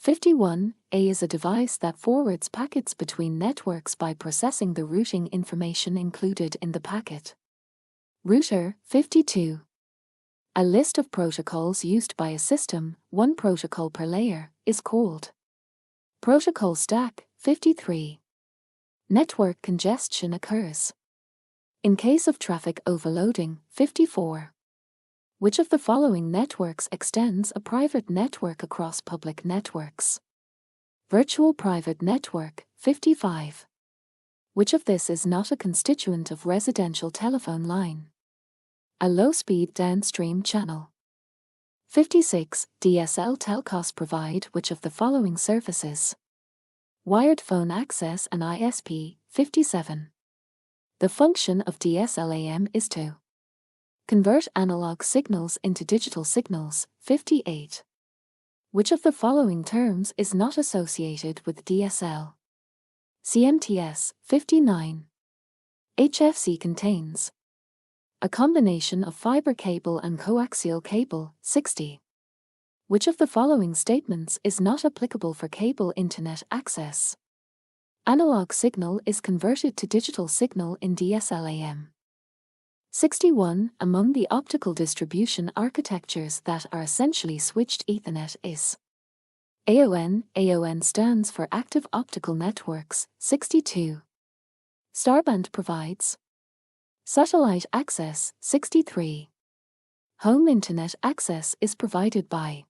51. A is a device that forwards packets between networks by processing the routing information included in the packet. Router. 52. A list of protocols used by a system, one protocol per layer, is called protocol stack. 53. Network congestion occurs in case of traffic overloading. 54. Which of the following networks extends a private network across public networks? Virtual private network. 55. Which of this is not a constituent of residential telephone line? A low-speed downstream channel. 56. DSL telcos provide which of the following services? Wired phone access and ISP. 57. The function of DSLAM is to convert analog signals into digital signals. 58. Which of the following terms is not associated with DSL? CMTS. 59. HFC contains a combination of fiber cable and coaxial cable. 60. Which of the following statements is not applicable for cable internet access? Analog signal is converted to digital signal in DSLAM. 61. Among the optical distribution architectures that are essentially switched Ethernet is AON. AON stands for Active Optical Networks. 62. Starband provides satellite access. 63. Home Internet access is provided by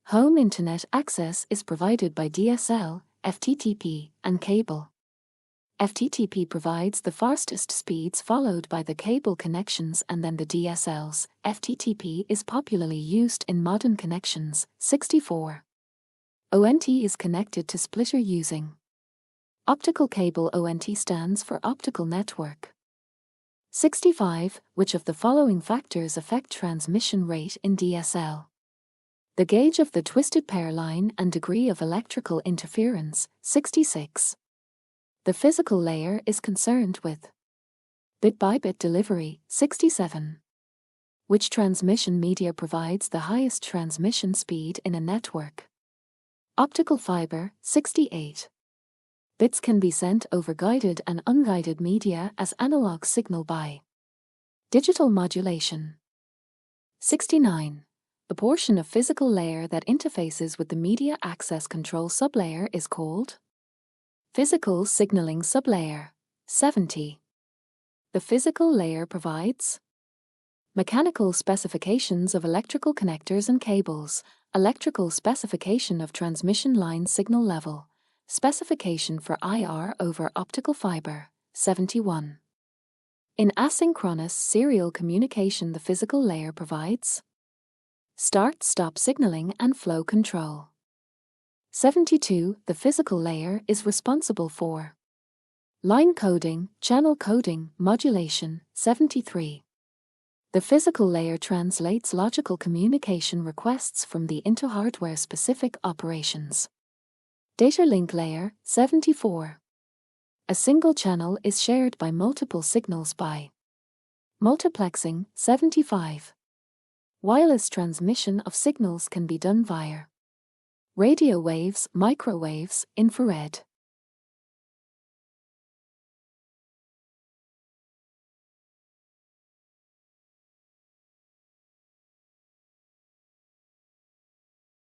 Home Internet access is provided by DSL, FTTP, and cable. FTTP provides the fastest speeds followed by the cable connections and then the DSLs. FTTP is popularly used in modern connections. 64. ONT is connected to splitter using optical cable. ONT stands for optical network. 65. Which of the following factors affect transmission rate in DSL? The gauge of the twisted pair line and degree of electrical interference. 66. The physical layer is concerned with bit-by-bit delivery. 67. Which transmission media provides the highest transmission speed in a network? Optical fiber. 68. Bits can be sent over guided and unguided media as analog signal by digital modulation. 69. The portion of physical layer that interfaces with the media access control sublayer is called physical signaling sublayer. 70. The physical layer provides mechanical specifications of electrical connectors and cables, electrical specification of transmission line signal level, specification for IR over optical fiber. 71. In asynchronous serial communication, the physical layer provides start-stop signaling and flow control. 72. The physical layer is responsible for line coding, channel coding, modulation. 73. The physical layer translates logical communication requests from the into hardware-specific operations. Data link layer. 74. A single channel is shared by multiple signals by multiplexing. 75. Wireless transmission of signals can be done via radio waves, microwaves, infrared.